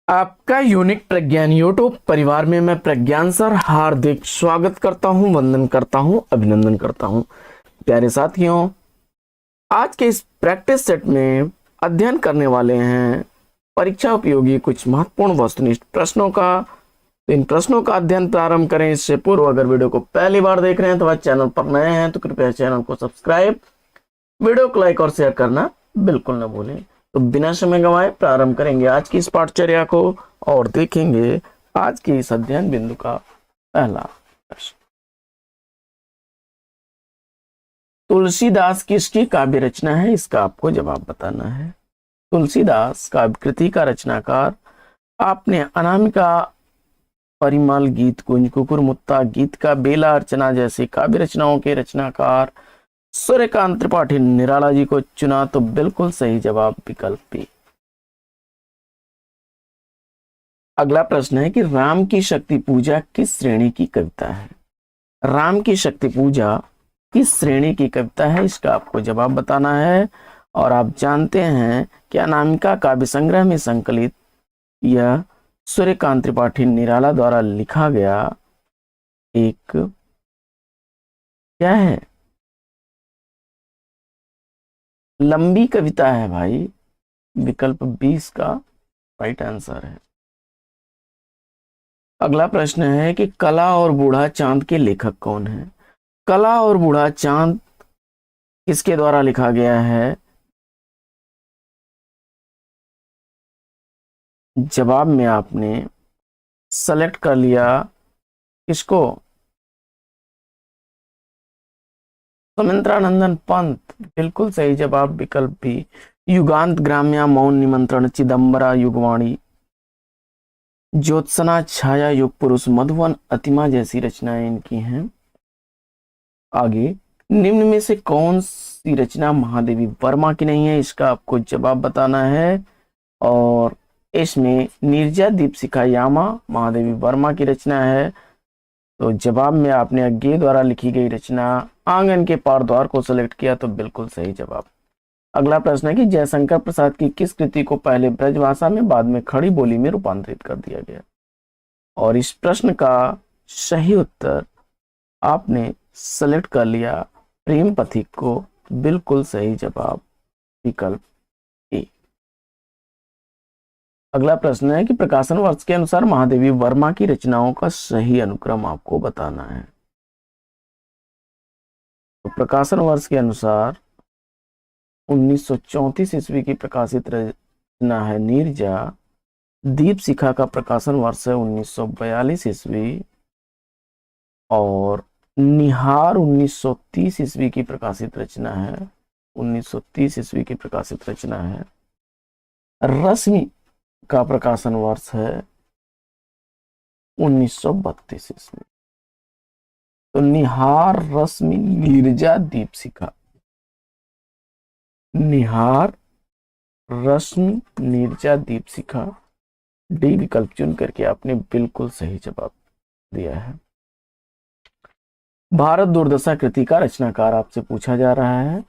आपका यूनिक प्रज्ञान यूट्यूब परिवार में मैं प्रज्ञान सर हार्दिक स्वागत करता हूं, वंदन करता हूं, अभिनंदन करता हूं। प्यारे साथियों, आज के इस प्रैक्टिस सेट में अध्ययन करने वाले हैं परीक्षा उपयोगी कुछ महत्वपूर्ण वस्तुनिष्ठ प्रश्नों का। तो इन प्रश्नों का अध्ययन प्रारंभ करें इससे पूर्व अगर वीडियो को पहली बार देख रहे हैं तो वह चैनल पर नए हैं तो कृपया चैनल को सब्सक्राइब, वीडियो को लाइक और शेयर करना बिल्कुल न भूलें। तो बिना समय गंवाए प्रारंभ करेंगे आज की इस पाठचर्या को और देखेंगे आज के इस अध्ययन बिंदु का पहला प्रश्न। तुलसीदास किसकी काव्य रचना है, इसका आपको जवाब बताना है। तुलसीदास काव्य कृति का रचनाकार आपने अनामिका, परिमल, गीत कुंज, कुकुरमुत्ता, गीत का बेला, अर्चना जैसी काव्य रचनाओं के रचनाकार सूर्यकांत त्रिपाठी निराला जी को चुना। तो बिल्कुल सही जवाब विकल्प बी। अगला प्रश्न है कि राम की शक्ति पूजा किस श्रेणी की कविता है। राम की शक्ति पूजा किस श्रेणी की कविता है, इसका आपको जवाब बताना है। और आप जानते हैं कि अनामिका काव्य संग्रह में संकलित यह सूर्यकांत त्रिपाठी निराला द्वारा लिखा गया एक क्या है, लंबी कविता है भाई। विकल्प 20 का राइट आंसर है। अगला प्रश्न है कि कला और बूढ़ा चांद के लेखक कौन है। कला और बूढ़ा चांद किसके द्वारा लिखा गया है, जवाब में आपने सेलेक्ट कर लिया किसको, सुमित्रानंदन पंत। बिल्कुल सही जवाब विकल्प भी। युगांत ग्राम्या, मौन निमंत्रण, चिदंबरा, युगवाणी, ज्योत्सना, छाया, युग पुरुष, मधुवन, अतिमा जैसी रचनाएं इनकी हैं। आगे, निम्न में से कौन सी रचना महादेवी वर्मा की नहीं है, इसका आपको जवाब बताना है। और इसमें नीरजा दीपशिखा यामा महादेवी वर्मा की रचना है। तो जवाब में आपने अज्ञे द्वारा लिखी गई रचना आंगन के पार द्वार को सिलेक्ट किया। तो बिल्कुल सही जवाब। अगला प्रश्न है कि जयशंकर प्रसाद की किस कृति को पहले ब्रजभाषा में बाद में खड़ी बोली में रूपांतरित कर दिया गया। और इस प्रश्न का सही उत्तर आपने सेलेक्ट कर लिया प्रेम पथिक को। बिल्कुल सही जवाब विकल्प ए। अगला प्रश्न है कि प्रकाशन वर्ष के अनुसार महादेवी वर्मा की रचनाओं का सही अनुक्रम आपको बताना है। तो प्रकाशन वर्ष के अनुसार 1934 ईस्वी की प्रकाशित रचना है नीरजा। दीपशिखा का प्रकाशन वर्ष है 1942 ईस्वी। और निहार 1930 ईस्वी की प्रकाशित रचना है, 1930 ईस्वी की प्रकाशित रचना है। रश्मि का प्रकाशन वर्ष है 1932 ईस्वी। तो निहार, रश्मि, नीरजा, दीपशिखा, निहार, रश्मि, नीरजा, दीपशिखा, डी विकल्प चुन करके आपने बिल्कुल सही जवाब दिया है। भारत दुर्दशा कृति का रचनाकार आपसे पूछा जा रहा है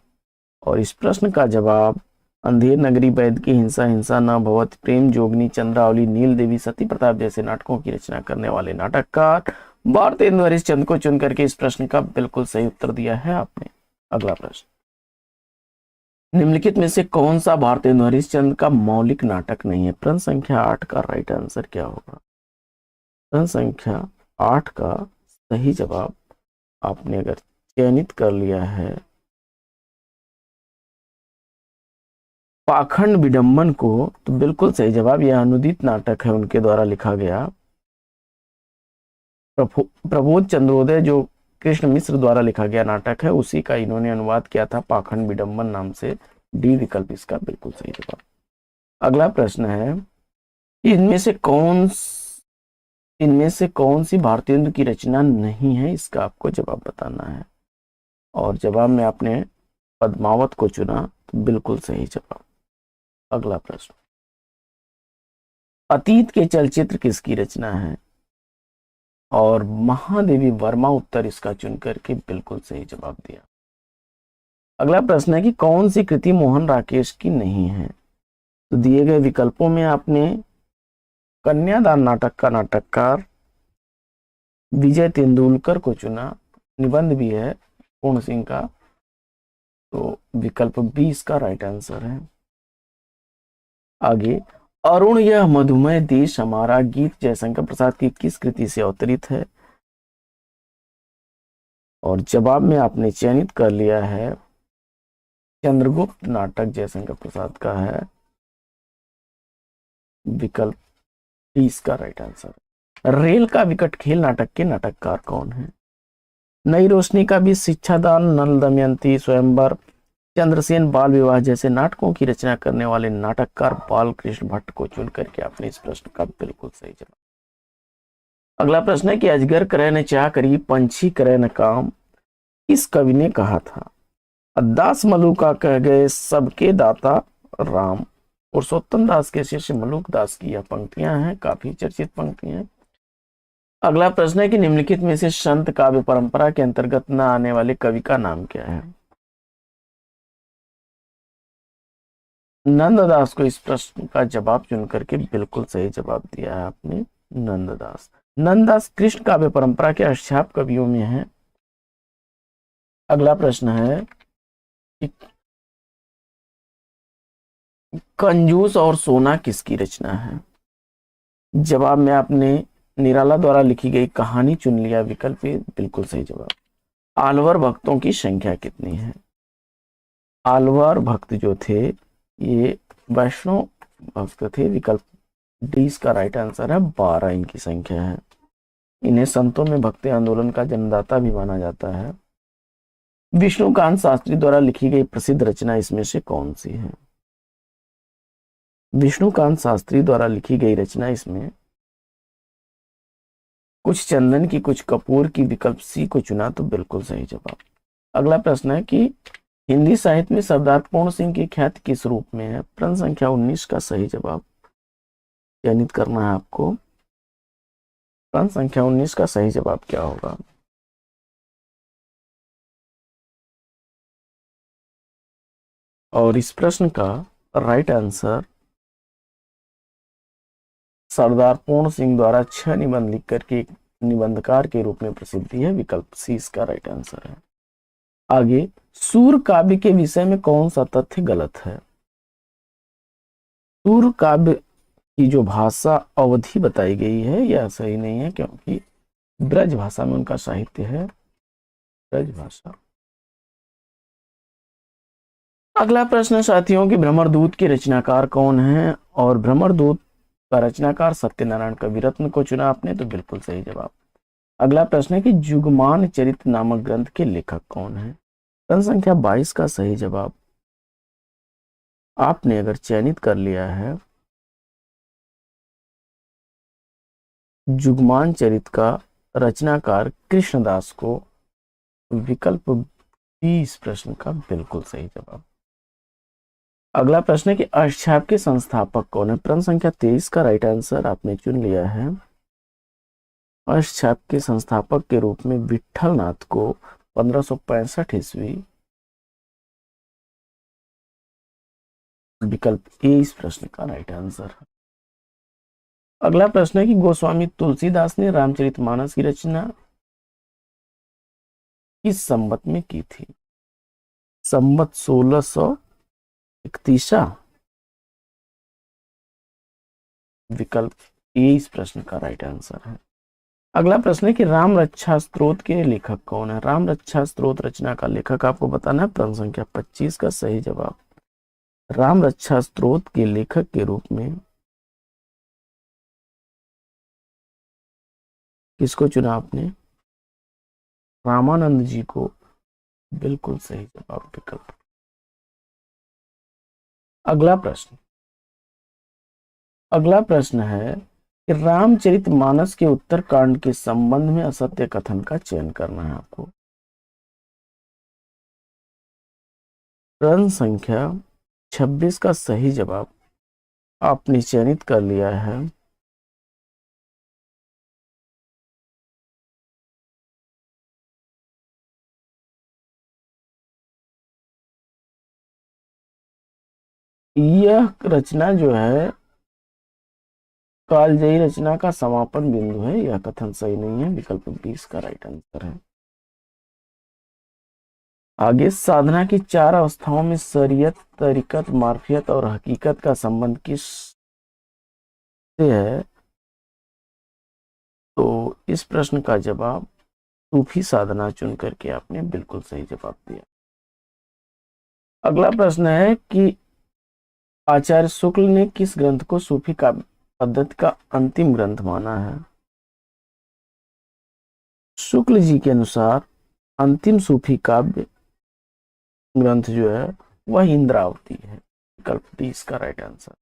और इस प्रश्न का जवाब अंधेर नगरी, वैद की हिंसा, हिंसा न भवत, प्रेम जोगनी, चंद्रावली, नील देवी, सती प्रताप जैसे नाटकों की रचना करने वाले नाटककार भारतेंदु हरिश्चंद्र को चुन करके इस प्रश्न का बिल्कुल सही उत्तर दिया है आपने। अगला प्रश्न, निम्नलिखित में से कौन सा भारतेंदु हरिश्चंद्र का मौलिक नाटक नहीं है। प्रश्न संख्या 8 का राइट आंसर क्या होगा। प्रश्न संख्या 8 का सही जवाब आपने अगर चयनित कर लिया है पाखंड विडंबन को, तो बिल्कुल सही जवाब। यह अनुदित नाटक है, उनके द्वारा लिखा गया। प्रबोध चंद्रोदय जो कृष्ण मिश्र द्वारा लिखा गया नाटक है, उसी का इन्होंने अनुवाद किया था पाखंड विडंबन नाम से। डी विकल्प इसका बिल्कुल सही जवाब। अगला प्रश्न है, इनमें से कौन सी भारतेंदु की रचना नहीं है, इसका आपको जवाब बताना है। और जवाब में आपने पद्मावत को चुना, तो बिल्कुल सही जवाब। अगला प्रश्न, अतीत के चलचित्र किसकी रचना है। और महादेवी वर्मा उत्तर इसका चुन करके बिल्कुल सही जवाब दिया। अगला प्रश्न है कि कौन सी कृति मोहन राकेश की नहीं है। तो दिए गए विकल्पों में आपने कन्यादान नाटक का नाटककार विजय तेंदुलकर को चुना। निबंध भी है पूर्ण सिंह का, तो विकल्प 20 का राइट आंसर है। आगे, अरुण यह मधुमय देश हमारा गीत जयशंकर प्रसाद की किस कृति से अवतरित है? और जवाब में आपने चयनित कर लिया है चंद्रगुप्त नाटक जयशंकर प्रसाद का है। विकल्प 20 का राइट आंसर। रेल का विकट खेल नाटक के नाटककार कौन है? नई रोशनी का भी, शिक्षादान, नल दमयंती, स्वयंवर, चंद्रसेन बाल विवाह जैसे नाटकों की रचना करने वाले नाटककार बालकृष्ण भट्ट को चुन करके आपने इस प्रश्न का बिल्कुल सही जवाब। अगला प्रश्न है कि अजगर करे न चाह करी पंछी करे न काम, इस कवि ने कहा था? दास मलुका कह गए सबके दाता राम। पुरुषोत्तम दास के शिष्य मलुक दास की यह पंक्तियां हैं, काफी चर्चित पंक्तियां। अगला प्रश्न है कि निम्नलिखित में से संत काव्य परंपरा के अंतर्गत न आने वाले कवि का नाम क्या है? नंददास को इस प्रश्न का जवाब चुन करके बिल्कुल सही जवाब दिया है आपने, नंददास। नंददास कृष्ण काव्य परंपरा के अष्टछाप कवियों में है। अगला प्रश्न है कि कंजूस और सोना किसकी रचना है? जवाब में आपने निराला द्वारा लिखी गई कहानी चुन लिया, विकल्प बिल्कुल सही जवाब। आलवर भक्तों की संख्या कितनी है? आलवर भक्त जो थे ये वैष्णव भक्त थे, विकल्प 20 का राइट आंसर है। 12 इनकी संख्या है। इन्हें संतों में भक्ति आंदोलन का जन्मदाता भी माना जाता है। विष्णुकांत शास्त्री द्वारा लिखी गई प्रसिद्ध रचना इसमें से कौन सी है? विष्णुकांत शास्त्री द्वारा लिखी गई रचना इसमें कुछ चंदन की कुछ कपूर की, विकल्प सी को चुना तो बिल्कुल सही जवाब। अगला प्रश्न है कि हिंदी साहित्य में सरदार पूर्ण सिंह की ख्याति किस रूप में है? प्रश्न संख्या 19 का सही जवाब चयनित करना है आपको। प्रश्न संख्या 19 का सही जवाब क्या होगा? और इस प्रश्न का राइट आंसर सरदार पूर्ण सिंह द्वारा 6 निबंध लिख करके एक निबंधकार के रूप में प्रसिद्धि है, विकल्प सी इसका राइट आंसर है। आगे, सूर काव्य के विषय में कौन सा तथ्य गलत है? सूर काव्य की जो भाषा अवधि बताई गई है यह सही नहीं है, क्योंकि ब्रज भाषा में उनका साहित्य है, ब्रज भाषा। अगला प्रश्न साथियों की भ्रमरदूत के रचनाकार कौन है? और भ्रमरदूत का रचनाकार सत्यनारायण कविरत्न को चुना आपने तो बिल्कुल सही जवाब। अगला प्रश्न है कि जुगमान चरित नामक ग्रंथ के लेखक कौन है? प्रश्न संख्या 22 का सही जवाब आपने अगर चयनित कर लिया है जुगमान चरित का रचनाकार कृष्णदास को, विकल्प 20 प्रश्न का बिल्कुल सही जवाब। अगला प्रश्न है कि अष्टछाप के संस्थापक कौन है? प्रश्न संख्या 23 का राइट आंसर आपने चुन लिया है। अष्टछाप के संस्थापक के रूप में विठल नाथ को 1565 ईस्वी, विकल्प ए इस प्रश्न का राइट आंसर है। अगला प्रश्न है कि गोस्वामी तुलसीदास ने रामचरितमानस की रचना किस संवत में की थी? संवत 1631, विकल्प ए इस प्रश्न का राइट आंसर है। अगला प्रश्न है कि राम रक्षा स्तोत्र के लेखक कौन है? राम रक्षा स्तोत्र रचना का लेखक आपको बताना है। प्रश्न संख्या 25 का सही जवाब। राम रक्षा स्तोत्र के लेखक के रूप में किसको चुना आपने? रामानंद जी को, बिल्कुल सही जवाब, विकल्प। अगला प्रश्न है कि रामचरितमानस के उत्तरकांड के संबंध में असत्य कथन का चयन करना है आपको। प्रश्न संख्या 26 का सही जवाब आपने चयनित कर लिया है। यह रचना जो है कालजयी रचना का समापन बिंदु है, यह कथन सही नहीं है, विकल्प 20 का राइट आंसर है। आगे, साधना की चार अवस्थाओं में शरीयत, तरीकत, मार्फियत और हकीकत का संबंध किस से है? तो इस प्रश्न का जवाब सूफी साधना चुन करके आपने बिल्कुल सही जवाब दिया। अगला प्रश्न है कि आचार्य शुक्ल ने किस ग्रंथ को सूफी काव्य पद्धति का अंतिम ग्रंथ माना है? शुक्ल जी के अनुसार अंतिम सूफी काव्य ग्रंथ जो है वह इंद्रावती है, विकल्प डी इसका राइट आंसर।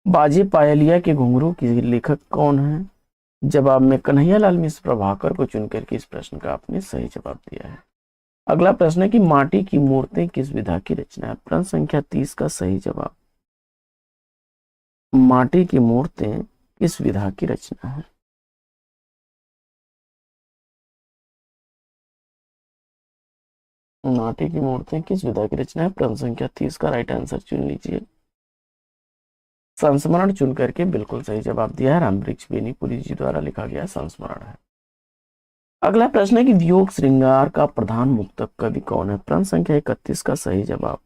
बाजे पायलिया के घुंघरू के लेखक कौन है? जवाब में कन्हैयालाल मिश्र प्रभाकर को चुनकर के इस प्रश्न का आपने सही जवाब दिया है। अगला प्रश्न है कि माटी की मूर्तें किस विधा की रचना है? प्रश्न संख्या 30 का सही जवाब, माटी की मूर्तें किस विधा की रचना है? माटी की मूर्तें किस विधा की रचना है? प्रश्न संख्या 30 का राइट आंसर चुन लीजिए। संस्मरण चुन करके बिल्कुल सही जवाब दिया है, रामवृक्ष बेनीपुरी जी द्वारा लिखा गया संस्मरण है। अगला प्रश्न है कि वियोग श्रृंगार का प्रधान मुक्तक कवि कौन है? प्रश्न संख्या 31 का सही जवाब,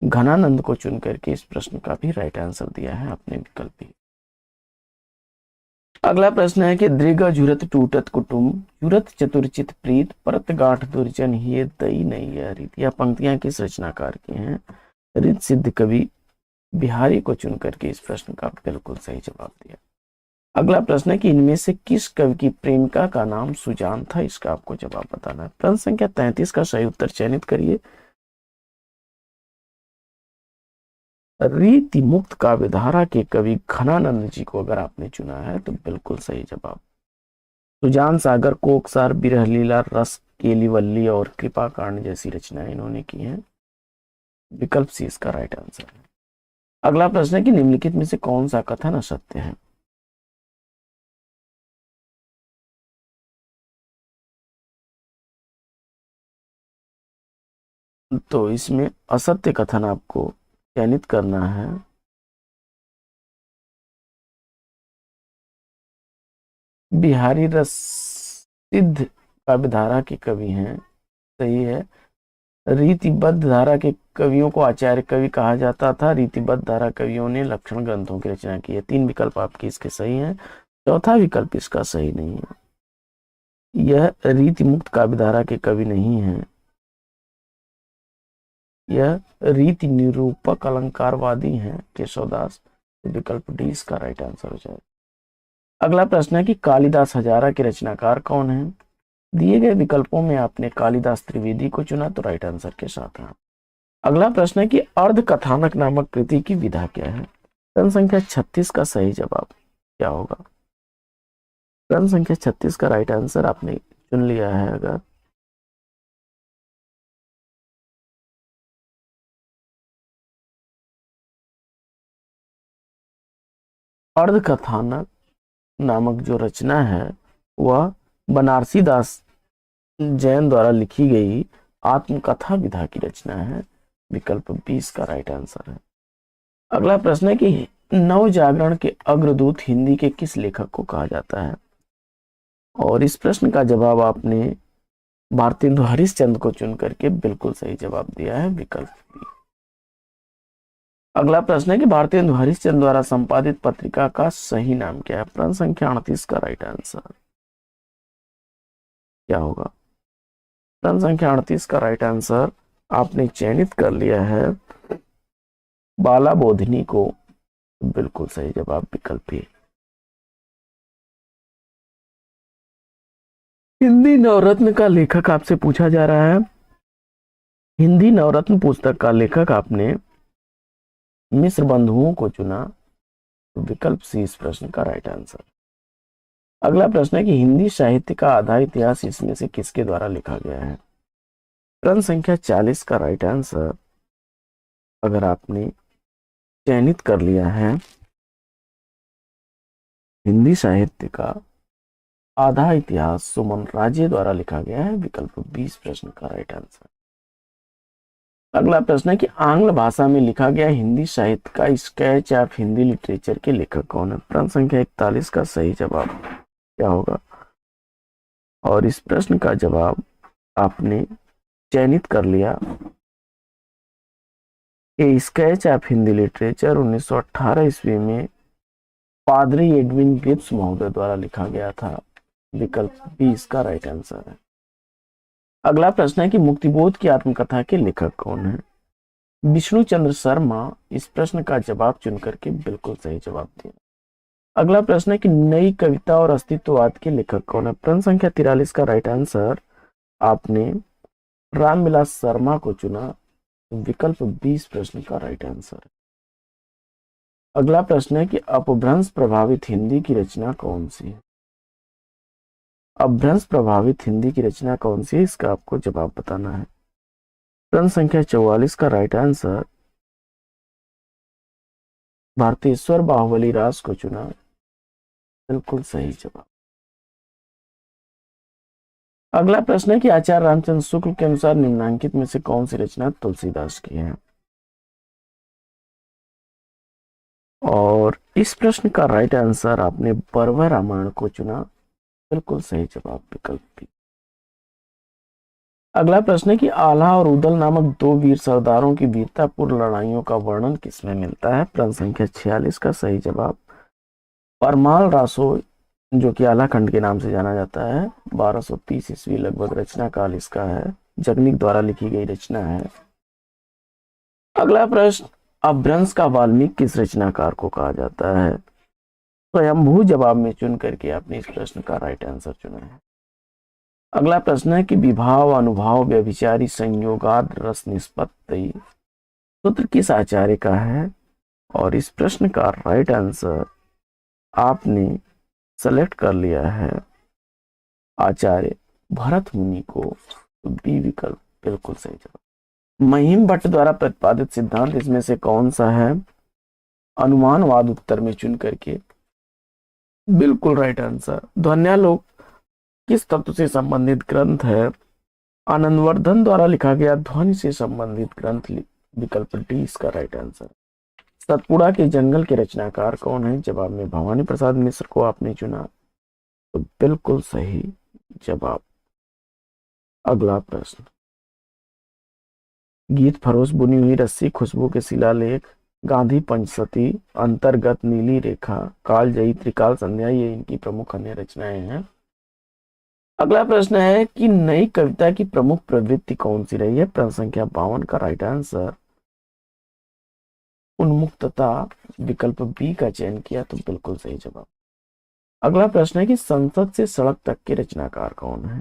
घनानंद को चुन करके इस प्रश्न का भी राइट आंसर दिया है आपने, विकल्प भी। अगला प्रश्न है कि दृग जुरत टूटत कुटुम, जुरत चतुरचित प्रीत, परत गांठ दुर्जन ये दई नहीं है रीत। यह पंक्तियां किस रचनाकार की हैं? रित सिद्ध कवि बिहारी को चुन करके इस प्रश्न का बिल्कुल सही जवाब दिया। अगला प्रश्न है कि इनमें से किस कवि की प्रेमिका का नाम सुजान था? इसका आपको जवाब बताना है। प्रश्न संख्या 33 का सही उत्तर चयनित करिए। रीति मुक्त काव्यधारा के कवि घनानंद जी को अगर आपने चुना है तो बिल्कुल सही जवाब। सुजान सागर, कोकसार, बिरह लीला, रस केलीवल्ली और कृपा कांड जैसी रचनाएं इन्होंने की हैं, विकल्प सी इसका राइट आंसर है। अगला प्रश्न है कि निम्नलिखित में से कौन सा कथन असत्य है? तो इसमें असत्य कथन आपको चयनित करना है। बिहारी रसिद्ध काव्यधारा के कवि हैं, सही है। रीतिबद्ध धारा के कवियों को आचार्य कवि कहा जाता था। रीतिबद्ध धारा कवियों ने लक्षण ग्रंथों की रचना की है। 3 विकल्प आपके इसके सही हैं, चौथा विकल्प इसका सही नहीं है। यह रीति मुक्त काव्यधारा के कवि नहीं है, यह रीति निरूपक अलंकारवादी हैं केशवदास, विकल्प डी इसका राइट आंसर हो जाएगा। अगला प्रश्न है कि कालिदास हजारा के रचनाकार कौन है? दिए गए विकल्पों में आपने कालिदास त्रिवेदी को चुना तो राइट आंसर के साथ है। अगला प्रश्न है कि अर्ध कथानक नामक कृति की विधा क्या है? प्रश्न संख्या 36 का सही जवाब क्या होगा? प्रश्न संख्या 36 का राइट आंसर आपने चुन लिया है अगर, अर्ध कथानक नामक जो रचना है वह बनारसी दास जैन द्वारा लिखी गई आत्मकथा विधा की रचना है, विकल्प 20 का राइट आंसर है। अगला प्रश्न है कि नव जागरण के अग्रदूत हिंदी के किस लेखक को कहा जाता है? और इस प्रश्न का जवाब आपने भारतेंदु हरिश्चंद्र को चुन करके बिल्कुल सही जवाब दिया है, विकल्प बी। अगला प्रश्न है कि भारतेंदु हरिश्चंद्र द्वारा संपादित पत्रिका का सही नाम क्या है? प्रश्न संख्या 38 का राइट आंसर क्या होगा? प्रश्न संख्या 38 का राइट आंसर आपने चयनित कर लिया है बाला बोधिनी को, बिल्कुल सही जवाब विकल्प ए। हिंदी नवरत्न का लेखक आपसे पूछा जा रहा है। हिंदी नवरत्न पुस्तक का लेखक आपने मिश्र बंधुओं को चुना तो विकल्प सी इस प्रश्न का राइट आंसर। अगला प्रश्न है कि हिंदी साहित्य का आधा इतिहास इसमें से किसके द्वारा लिखा गया है? प्रश्न संख्या 40 का राइट आंसर अगर आपने चयनित कर लिया है, हिंदी साहित्य का आधा इतिहास सुमन राजे द्वारा लिखा गया है, विकल्प 20 प्रश्न का राइट आंसर। अगला प्रश्न है कि आंग्ल भाषा में लिखा गया हिंदी साहित्य का स्केच ऑफ हिंदी लिटरेचर के लेखक कौन है? प्रश्न संख्या 41 का सही जवाब क्या होगा? और इस प्रश्न का जवाब आपने चयनित कर लिया। ये स्केच ऑफ हिंदी लिटरेचर 1918 ईस्वी में पादरी एडविन गिब्स महोदय द्वारा लिखा गया था। विकल्प बी इसका राइट आंसर है। अगला प्रश्न है कि मुक्तिबोध की आत्मकथा के लेखक कौन है? विष्णु चंद्र शर्मा। इस प्रश्न का जवाब चुन करके बिल्कुल सही जवाब दिया। अगला प्रश्न है कि नई कविता और अस्तित्ववाद के लेखक कौन है? प्रश्न संख्या 43 का राइट आंसर आपने रामविलास शर्मा को चुना। विकल्प 20 प्रश्न का राइट आंसर है। अगला प्रश्न है कि अपभ्रंश प्रभावित हिंदी की रचना कौन सी है? अपभ्रंश प्रभावित हिंदी की रचना कौन सी है, इसका आपको जवाब बताना है। प्रश्न संख्या 44 का राइट आंसर भारतेश्वर बाहुबली राज को चुना। बिल्कुल सही जवाब। अगला प्रश्न है कि आचार्य रामचंद्र शुक्ल के अनुसार निम्नलिखित में से कौन सी रचना तुलसीदास की है? और इस प्रश्न का राइट आंसर आपने बरवा रामायण को चुना। बिल्कुल सही जवाब विकल्प बी। अगला प्रश्न है कि आल्हा और उदल नामक दो वीर सरदारों की वीरतापूर्ण लड़ाइयों का वर्णन किसमें मिलता है? प्रश्न संख्या 46 का सही जवाब परमाल रासो, जो कि आल्हा खंड के नाम से जाना जाता है, 1230 ईस्वी लगभग रचना काल इसका है। जगनिक द्वारा लिखी गई रचना है। अगला प्रश्न, अपभ्रंश का वाल्मीकि किस रचनाकार को कहा जाता है? स्वयंभू जवाब में चुन करके आपने इस प्रश्न का राइट आंसर चुना है। अगला प्रश्न है कि विभाव अनुभाव व्यभिचारी संयोगाद रस निष्पत्ति सूत्र किस आचार्य का है? और इस प्रश्न का राइट आंसर आपने सेलेक्ट कर लिया है आचार्य भरत मुनि को। तो बी विकल्प बिल्कुल सही जवाब। महिम भट्ट द्वारा प्रतिपादित सिद्धांत इसमें से कौन सा है? अनुमानवाद उत्तर में चुन करके बिल्कुल राइट आंसर। ध्वन्यालोक किस तत्व से संबंधित ग्रंथ है? आनंदवर्धन द्वारा लिखा गया ध्वनि से संबंधित ग्रंथ। विकल्प डी इसका राइट आंसर। सतपुड़ा के जंगल के रचनाकार कौन है? जवाब में भवानी प्रसाद मिश्र को आपने चुना। तो बिल्कुल सही जवाब। अगला प्रश्न, गीत फरोश बुनी हुई रस्सी, खुशबू के शिलालेख, गांधी पंचसती, अंतर्गत, नीली रेखा, कालजयी, त्रिकाल संध्या, ये इनकी प्रमुख अन्य रचनाएं हैं। अगला प्रश्न है कि नई कविता की प्रमुख प्रवृत्ति कौन सी रही है? प्रश्न संख्या 52 का राइट आंसर उन्मुक्तता। विकल्प बी का चयन किया। तो बिल्कुल सही जवाब। अगला प्रश्न है कि संसद से सड़क तक के रचनाकार कौन है?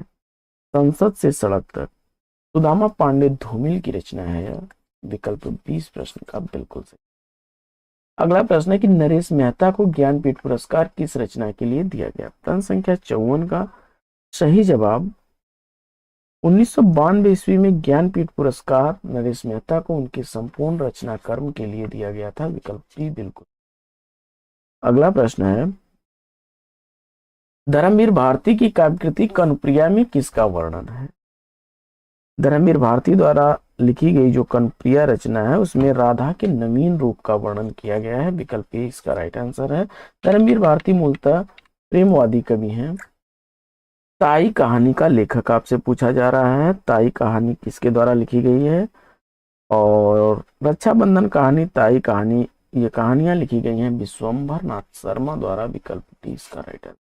संसद से सड़क तक सुदामा पांडे धूमिल की रचना है यह। विकल्प 20 प्रश्न का बिल्कुल सही। अगला प्रश्न है कि नरेश मेहता को ज्ञानपीठ पुरस्कार किस रचना के लिए दिया गया? प्रश्न संख्या 54 का सही जवाब 1992 ईस्वी में ज्ञानपीठ पुरस्कार नरेश मेहता को उनके संपूर्ण रचना कर्म के लिए दिया गया था। विकल्प बी बिल्कुल। अगला प्रश्न है, धर्मवीर भारती की काव्यकृति कनुप्रिया में किसका वर्णन है? धर्मवीर भारती द्वारा लिखी गई जो कनुप्रिया रचना है उसमें राधा के नवीन रूप का वर्णन किया गया है। विकल्प ए इसका राइट आंसर है। धर्मवीर भारती मूलतः प्रेमवादी कवि हैं। ताई कहानी का लेखक आपसे पूछा जा रहा है। ताई कहानी किसके द्वारा लिखी गई है? और रक्षाबंधन कहानी, ताई कहानी, ये कहानियां लिखी गई हैं विश्वंभर नाथ शर्मा द्वारा। विकल्प डी इसका राइट आंसर।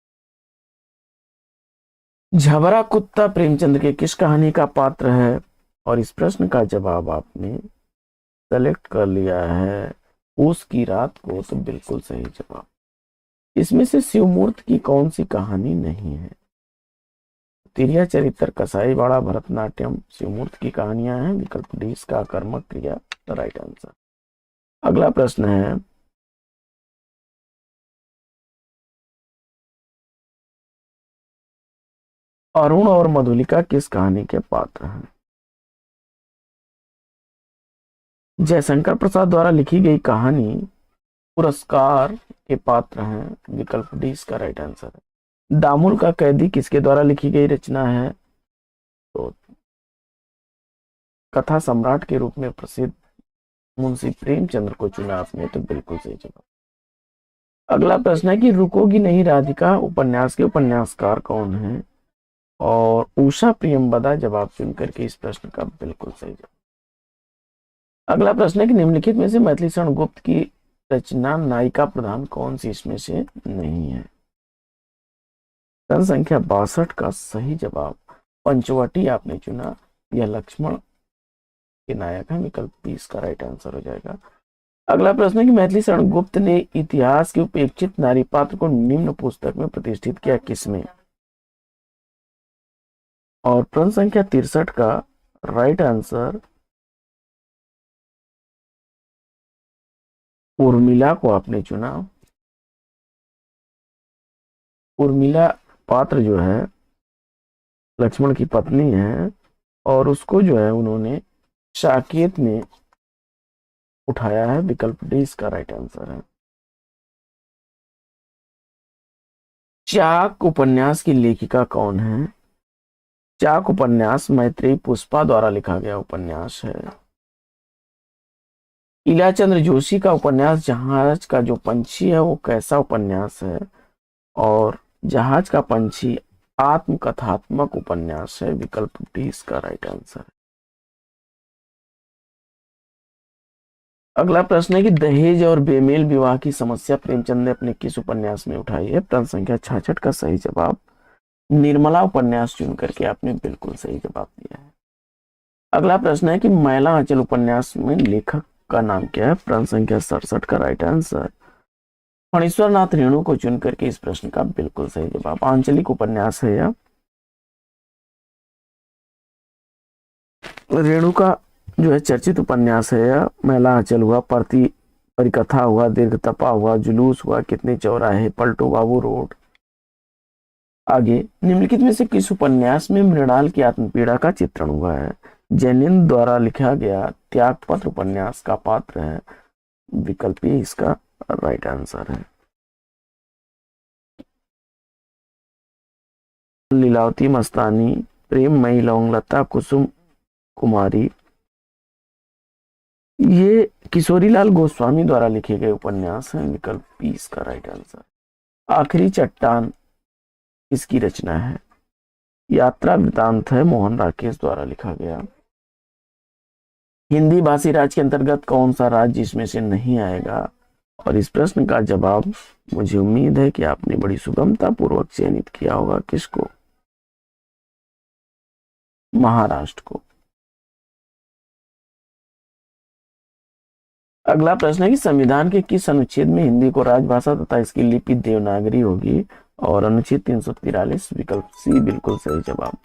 झबरा कुत्ता प्रेमचंद के किस कहानी का पात्र है? और इस प्रश्न का जवाब आपने सेलेक्ट कर लिया है उस की रात को। तो बिल्कुल सही जवाब। इसमें से शिवमूर्त की कौन सी कहानी नहीं है? तिरिया चरित्र, कसाईवाड़ा, भरतनाट्यम, शिवमूर्त की कहानियां हैं। विकल्प डी इसका कर्मक क्रिया राइट आंसर। अगला प्रश्न है, अरुण और मधुलिका किस कहानी के पात्र हैं? जयशंकर प्रसाद द्वारा लिखी गई कहानी पुरस्कार के पात्र हैं। विकल्प डी इसका राइट आंसर है। दामुल का कैदी किसके द्वारा लिखी गई रचना है? तो कथा सम्राट के रूप में प्रसिद्ध मुंशी प्रेमचंद्र को चुना आपने, तो बिल्कुल सही जवाब। अगला प्रश्न है कि रुकोगी नहीं राधिका उपन्यास के उपन्यासकार कौन है, और उषा प्रियंवदा जवाब चुन करके इस प्रश्न का बिल्कुल सही जवाब। अगला प्रश्न है कि निम्नलिखित में से मैथिली शरण गुप्त की रचना नायिका प्रधान कौन सी इसमें से नहीं है। प्रश्न संख्या 62 का सही जवाब पंचवटी आपने चुना, यह लक्ष्मण के नायक है, विकल्प 20 का राइट आंसर हो जाएगा। अगला प्रश्न है कि मैथिली शरण गुप्त ने इतिहास के उपेक्षित नारी पात्र को निम्न पुस्तक में प्रतिष्ठित किया, किसमें। और प्रश्न संख्या 63 का राइट आंसर उर्मिला को आपने चुना। उर्मिला पात्र जो है लक्ष्मण की पत्नी है, और उसको जो है उन्होंने साकेत में उठाया है, विकल्प डी इसका राइट आंसर है। चाक उपन्यास की लेखिका कौन है। चाक उपन्यास मैत्रेयी पुष्पा द्वारा लिखा गया उपन्यास है। इलाचंद्र जोशी का उपन्यास जहाज का जो पंछी है वो कैसा उपन्यास है, और जहाज का पंछी आत्मकथात्मक उपन्यास है, विकल्प डी इसका राइट आंसर है। अगला प्रश्न है कि दहेज और बेमेल विवाह की समस्या प्रेमचंद ने अपने किस उपन्यास में उठाई है। प्रश्न संख्या 66 का सही जवाब निर्मला उपन्यास चुन करके आपने बिल्कुल सही जवाब दिया है। अगला प्रश्न है कि मैला आंचल उपन्यास में लेखक का नाम क्या है। प्रश्न संख्या 67 का राइट आंसर फणीश्वर नाथ रेणु को चुन करके इस प्रश्न का बिल्कुल सही जवाब। आंचलिक उपन्यास है यह। रेणु का जो है चर्चित उपन्यास है यह। मैला आंचल हुआ, परिकथा हुआ, दीर्घ तपा हुआ, जुलूस हुआ, कितने चौराहे, पलटो बाबू रोड। आगे निम्नलिखित में से किस उपन्यास में मृणाल की आत्मपीड़ा का चित्रण हुआ है। जैनिन द्वारा लिखा गया त्यागपत्र उपन्यास का पात्र है, विकल्प ए इसका राइट आंसर है। लीलावती मस्तानी, प्रेममयी, लवंगलता, कुसुम कुमारी, ये किशोरीलाल गोस्वामी द्वारा लिखे गए उपन्यास हैं, विकल्प 20 का राइट आंसर। आखिरी चट्टान इसकी रचना है। यात्रा वृतांत है, मोहन राकेश द्वारा लिखा गया। हिंदी भाषी राज्य के अंतर्गत कौन सा राज्य इसमें से नहीं आएगा, और इस प्रश्न का जवाब मुझे उम्मीद है कि आपने बड़ी सुगमता पूर्वक चयनित किया होगा। किसको? महाराष्ट्र को। अगला प्रश्न है कि संविधान के किस अनुच्छेद में हिंदी को राजभाषा तथा इसकी लिपि देवनागरी होगी, और अनुच्छेद 343, विकल्प सी बिल्कुल सही जवाब।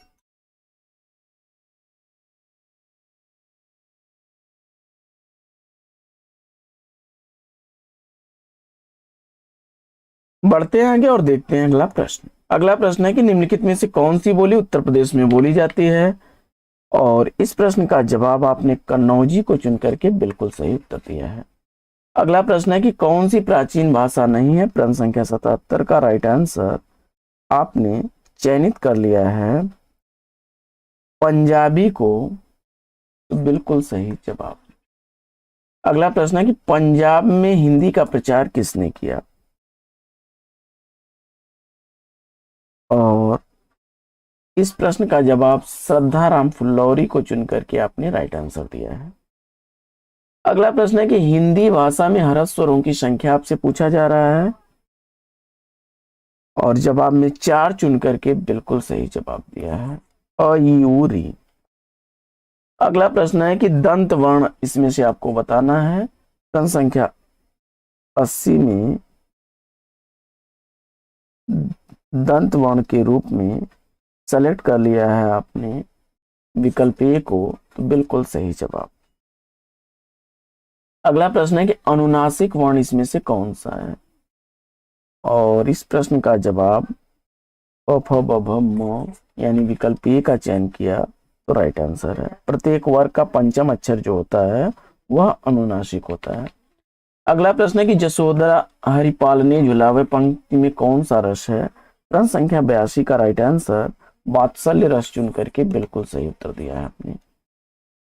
बढ़ते हैं आगे और देखते हैं अगला प्रश्न। अगला प्रश्न है कि निम्नलिखित में से कौन सी बोली उत्तर प्रदेश में बोली जाती है, और इस प्रश्न का जवाब आपने कन्नौजी को चुन करके बिल्कुल सही उत्तर दिया है। अगला प्रश्न है कि कौन सी प्राचीन भाषा नहीं है। प्रश्न संख्या 77 का राइट आंसर आपने चयनित कर लिया है पंजाबी को, तो बिल्कुल सही जवाब। अगला प्रश्न है कि पंजाब में हिंदी का प्रचार किसने किया, और इस प्रश्न का जवाब श्रद्धाराम फुल्लौरी को चुन करके आपने राइट आंसर दिया है। अगला प्रश्न है कि हिंदी भाषा में हरस स्वरों की संख्या आपसे पूछा जा रहा है, और जवाब में 4 चुन करके बिल्कुल सही जवाब दिया है, अ ई उ री। अगला प्रश्न है कि दंत वर्ण इसमें से आपको बताना है। प्रश्न संख्या 80 में दंत वर्ण के रूप में सेलेक्ट कर लिया है आपने विकल्प ए को, तो बिल्कुल सही जवाब। अगला प्रश्न है कि अनुनासिक वर्ण इसमें से कौन सा है, और इस प्रश्न का जवाब प फ ब भ म यानी विकल्प ए का चयन किया तो राइट आंसर है। प्रत्येक वर्ग का पंचम अक्षर जो होता है वह अनुनासिक होता है। अगला प्रश्न है कि जसोदा हरिपाल ने झुलावे पंक्ति में कौन सा रस है। प्रश्न संख्या 82 का राइट आंसर वात्सल्य रस चुन करके बिल्कुल सही उत्तर दिया है आपने।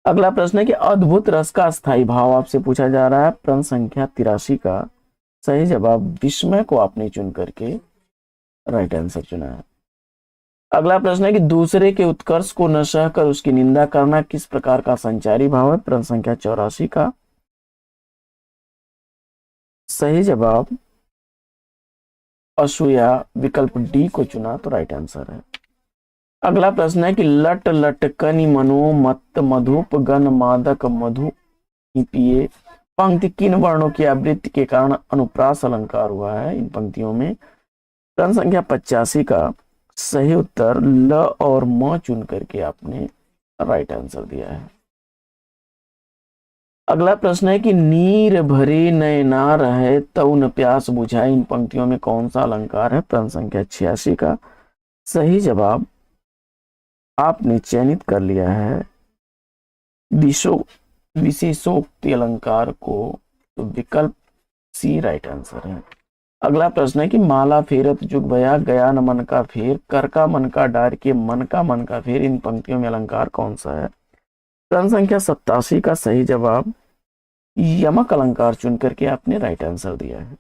अगला प्रश्न है कि अद्भुत रस का स्थायी भाव आपसे पूछा जा रहा है। प्रश्न संख्या 83 का सही जवाब विस्मय को आपने चुन करके राइट आंसर चुना है। अगला प्रश्न है कि दूसरे के उत्कर्ष को न सहकर उसकी निंदा करना किस प्रकार का संचारी भाव है। प्रश्न संख्या 84 का सही जवाब असूया विकल्प डी को चुना तो राइट आंसर है। अगला प्रश्न है कि लट लटकनि मनो मत मधुप गण मादक मधु ही पिए पंक्ति किन वर्णों की आवृत्ति के कारण अनुप्रास अलंकार हुआ है इन पंक्तियों में। प्रश्न संख्या 85 का सही उत्तर ल और म चुन करके आपने राइट आंसर दिया है। अगला प्रश्न है कि नीर भरे नैना रहे तऊ न प्यास बुझाए इन पंक्तियों में कौन सा अलंकार है। प्रश्न संख्या 86 का सही जवाब आपने चयनित कर लिया है विशेषोक्ति अलंकार को, तो विकल्प सी राइट आंसर है। अगला प्रश्न है कि माला फेरत जुग भया गया न मन का फेर कर का मन का डार के मन का फेर इन पंक्तियों में अलंकार कौन सा है। प्रश्न संख्या 87 का सही जवाब यमक अलंकार चुन करके आपने राइट आंसर दिया है।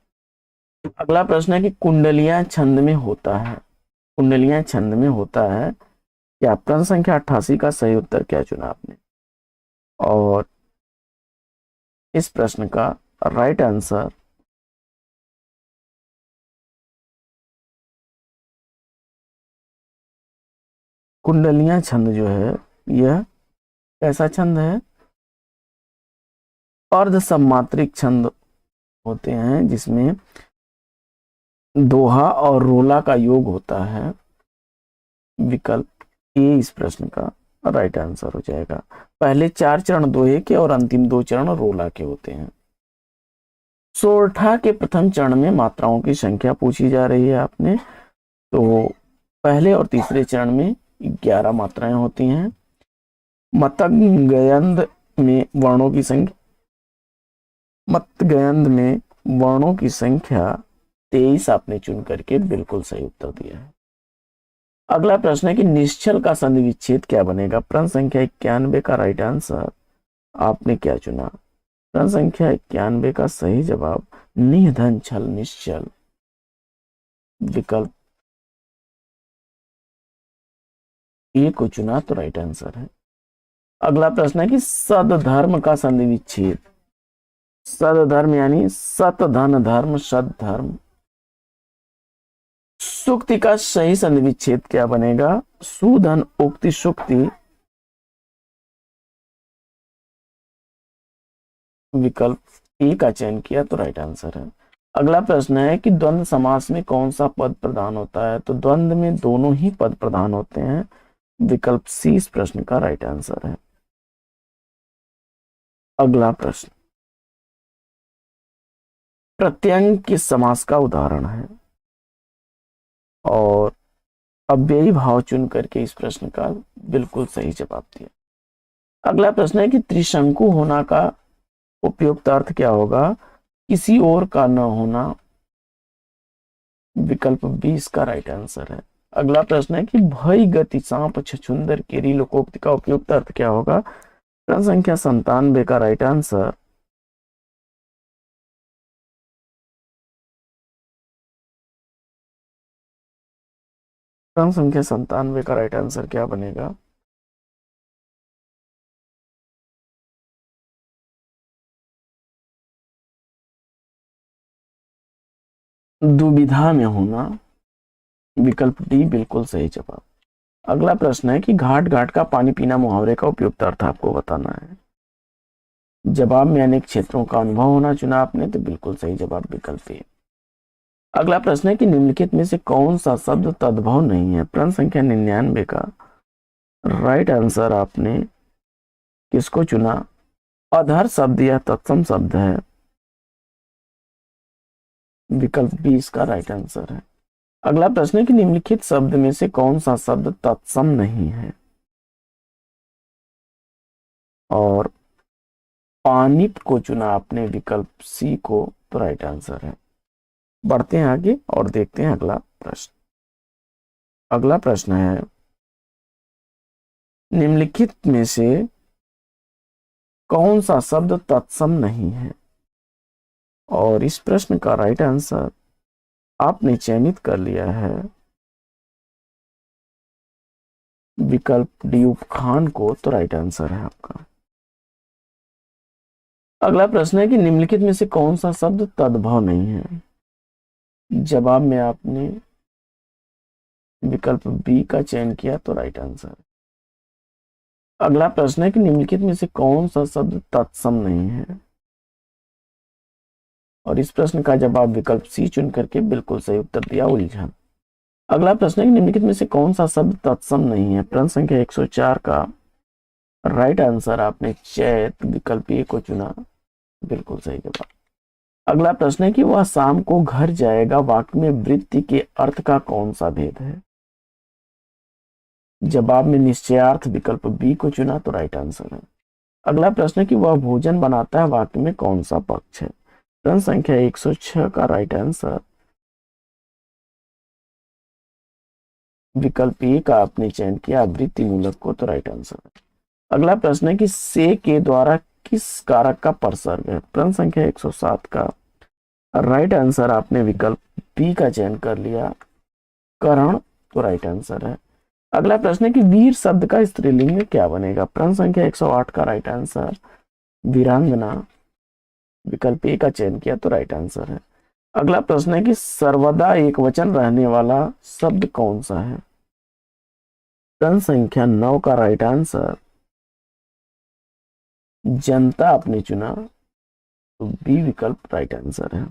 अगला प्रश्न है कि कुंडलियां छंद में होता है, कुंडलियां छंद में होता है क्या। प्रश्न संख्या 88 का सही उत्तर क्या चुना आपने, और इस प्रश्न का राइट आंसर कुंडलियां छंद जो है यह कैसा छंद है, अर्ध सम्मात्रिक छंद होते हैं जिसमें दोहा और रोला का योग होता है। विकल्प ए इस प्रश्न का राइट आंसर हो जाएगा। पहले 4 चरण दोहे के और अंतिम 2 चरण रोला के होते हैं। सोरठा के प्रथम चरण में मात्राओं की संख्या पूछी जा रही है आपने, तो पहले और तीसरे चरण में 11 मात्राएं होती हैं। मतगयंद में वर्णों की संख्या, मतगयंद में वर्णों की संख्या 23 आपने चुन करके बिल्कुल सही उत्तर दिया है। अगला प्रश्न है कि निश्चल का संधि विच्छेद क्या बनेगा। प्रश्न संख्या 91 का राइट आंसर आपने क्या चुना। प्रश्न संख्या 91 का सही जवाब निधन छल निश्चल, विकल्प ए को चुना तो राइट आंसर है। अगला प्रश्न है कि सदधर्म का संधि विच्छेद, सदधर्म यानी सत धन धर्म सद धर्म, सुक्ति का सही संधि विच्छेद क्या बनेगा। सुधन उक्ति सुक्ति, विकल्प ए का चयन किया तो राइट आंसर है। अगला प्रश्न है कि द्वंद्व समास में कौन सा पद प्रधान होता है, तो द्वंद्व में दोनों ही पद प्रधान होते हैं। विकल्प सी इस प्रश्न का राइट आंसर है। अगला प्रश्न प्रत्यंग किस समास का उदाहरण है, और अव्ययी भाव चुन करके इस प्रश्न का बिल्कुल सही जवाब दिया। अगला प्रश्न है कि त्रिशंकु होना का उपयुक्त अर्थ क्या होगा। किसी और का न होना, विकल्प 20 का राइट आंसर है। अगला प्रश्न है कि भय गति सांप छछुंदर केरी लोकोक्ति का उपयुक्त अर्थ क्या होगा। प्रश्न संख्या 97 का राइट आंसर प्रश्न संख्या 97 का राइट आंसर क्या बनेगा। दुविधा में होना, विकल्प डी बिल्कुल सही जवाब। अगला प्रश्न है कि घाट घाट का पानी पीना मुहावरे का उपयुक्त अर्थ आपको बताना है। जवाब में अनेक क्षेत्रों का अनुभव होना चुना आपने, तो बिल्कुल सही जवाब विकल्प ए। अगला प्रश्न है कि निम्नलिखित में से कौन सा शब्द तद्भव नहीं है। प्रश्न संख्या 99 का राइट आंसर आपने किसको चुना। अधर शब्द या तत्सम शब्द है, विकल्प 20 का राइट आंसर है। अगला प्रश्न है कि निम्नलिखित शब्द में से कौन सा शब्द तत्सम नहीं है, और पानिप को चुना आपने विकल्प सी को, तो राइट आंसर है। बढ़ते हैं आगे और देखते हैं अगला प्रश्न। अगला प्रश्न है निम्नलिखित में से कौन सा शब्द तत्सम नहीं है? और इस प्रश्न का राइट आंसर आपने चयनित कर लिया है विकल्प डी उपखान को, तो राइट आंसर है आपका। अगला प्रश्न है कि निम्नलिखित में से कौन सा शब्द तद्भव नहीं है? जवाब में आपने विकल्प बी का चयन किया, तो राइट आंसर। अगला प्रश्न है कि निम्नलिखित में से कौन सा शब्द तत्सम नहीं है? और इस प्रश्न का जवाब विकल्प सी चुन करके बिल्कुल सही उत्तर दिया, उलझन। अगला प्रश्न है कि निम्नलिखित में से कौन सा शब्द तत्सम नहीं है? प्रश्न संख्या 104 का राइट आंसर आपने चैत विकल्प ए को चुना, बिल्कुल सही जवाब। अगला प्रश्न है कि वह शाम को घर जाएगा वाक्य में वृत्ति के अर्थ का कौन सा भेद है? जवाब में निश्चयार्थ विकल्प बी को चुना, तो राइट आंसर है। अगला प्रश्न है कि वह भोजन बनाता है वाक्य में कौन सा पक्ष है? प्रश्न संख्या 106 का राइट आंसर विकल्प ए का आपने चयन किया वृत्ति मूलक को, तो राइट आंसर है। अगला प्रश्न है कि से के द्वारा किस कारक का प्रसर्ग है? प्रश्न संख्या 107 का राइट आंसर आपने विकल्प बी का चयन कर लिया करण, तो राइट आंसर है। अगला प्रश्न है कि वीर शब्द का स्त्रीलिंग में क्या बनेगा? प्रश्न संख्या 108 का राइट आंसर वीरांगना विकल्प ए का चयन किया, तो राइट आंसर है। अगला प्रश्न है कि सर्वदा एक वचन रहने वाला शब्द कौन सा है? प्रश्न संख्या 9 का राइट आंसर जनता आपने चुना, तो बी विकल्प राइट आंसर है।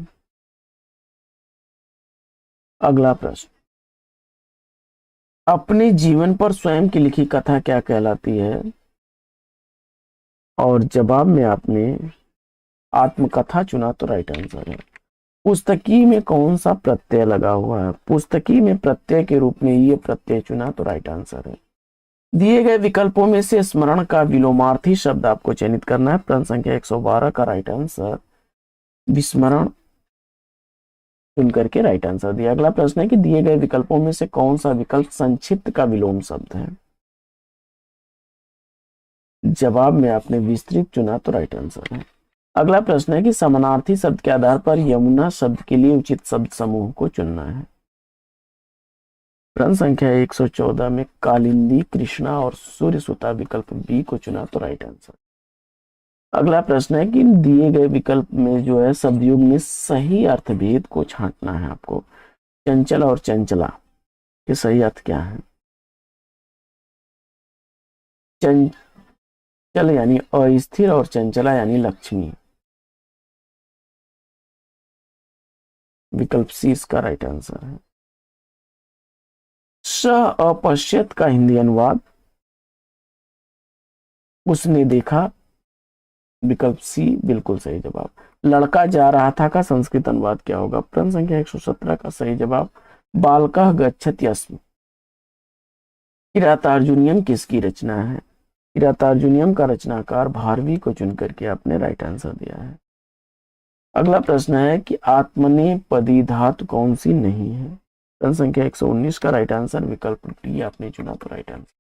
अगला प्रश्न, अपने जीवन पर स्वयं की लिखी कथा क्या कहलाती है? और जवाब में आपने आत्मकथा चुना, तो राइट आंसर है। पुस्तकी में कौन सा प्रत्यय लगा हुआ है? पुस्तकी में प्रत्यय के रूप में ये प्रत्यय चुना, तो राइट आंसर है। दिए गए विकल्पों में से स्मरण का विलोमार्थी शब्द आपको चयनित करना है। प्रश्न संख्या 112 का राइट आंसर विस्मरण चुन करके राइट आंसर दिया। अगला प्रश्न है कि दिए गए विकल्पों में से कौन सा विकल्प संक्षिप्त का विलोम शब्द है? जवाब में आपने विस्तृत चुना, तो राइट आंसर है। अगला प्रश्न है कि समानार्थी शब्द के आधार पर यमुना शब्द के लिए उचित शब्द समूह को चुनना है। प्रश्न संख्या 114 में कालिंदी, कृष्णा और सूर्यसुता विकल्प बी को चुना, तो राइट आंसर। अगला प्रश्न है कि दिए गए विकल्प में जो है शब्द युग में सही अर्थभेद को छांटना है आपको। चंचल और चंचला के सही अर्थ क्या है? चंचल यानी अस्थिर और चंचला यानी लक्ष्मी, विकल्प सी इसका राइट आंसर है। स अपश्यत का हिंदी अनुवाद उसने देखा, विकल्प सी बिल्कुल सही जवाब। लड़का जा रहा था का संस्कृत अनुवाद क्या होगा? प्रश्न संख्या 117 का सही जवाब बालकः गच्छति स्म। किरातार्जुनीयम किसकी रचना है? किरातार्जुनीयम का रचनाकार भारवी को चुन करके आपने राइट आंसर दिया है। अगला प्रश्न है कि आत्मनेपदी धातु कौन सी नहीं है? प्रश्न संख्या 119 का राइट आंसर विकल्प डी आपने चुना, तो राइट आंसर।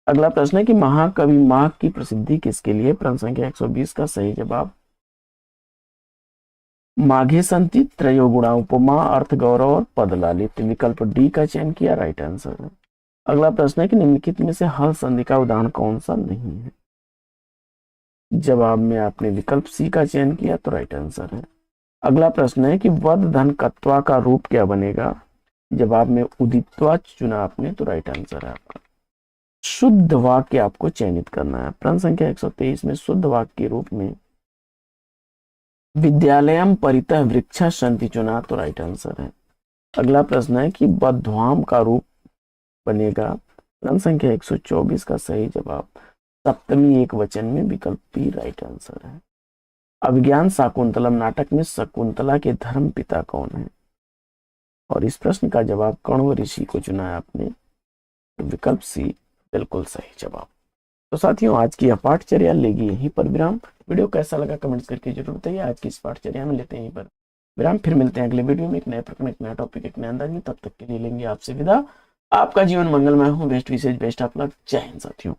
अगला प्रश्न है कि महाकवि माघ की प्रसिद्धि किसके लिए? प्रश्न संख्या 120 का सही जवाब माघे संति त्रयो गुणा उपमा अर्थ गौरव और पद लालित्य, विकल्प डी का चयन किया, राइट आंसर है। अगला प्रश्न है कि निम्नलिखित में से हल संधि का उदाहरण कौन सा नहीं है? जवाब में आपने विकल्प सी का चयन किया, तो राइट आंसर है। अगला प्रश्न है कि वद धन कत्वा का रूप क्या बनेगा? जवाब में उदित्वा चुना आपने, तो राइट आंसर है आपका। शुद्ध वाक्य आपको चयनित करना है। प्रश्न संख्या 123 में शुद्ध वाक्य के रूप में विद्यालयम परितः वृक्षा सन्ति चुना, तो राइट आंसर है। अगला प्रश्न है कि बध्वाम का रूप बनेगा। प्रश्न संख्या 124 का सही जवाब सप्तमी एक वचन में, विकल्प बी राइट आंसर है। अभिज्ञान शाकुंतलम नाटक में शकुंतला के धर्म पिता कौन है? और इस प्रश्न का जवाब कण्व ऋषि को चुना है आपने, तो विकल्प सी बिल्कुल सही जवाब। तो साथियों, आज की यह पाठचर्या लेगी यहीं पर विराम। वीडियो कैसा लगा कमेंट्स करके जरूर बताइए। आज की इस पाठचर्या में लेते हैं यहीं पर विराम, फिर मिलते हैं अगले वीडियो में एक नए प्रकरण, एक नया टॉपिक, एक नए अंदाज में। तब तक के लिए लेंगे आपसे विदा। आपका जीवन मंगलमय हो। बेस्ट विशेष बेस्ट ऑफ लक। जय हिंद साथियों।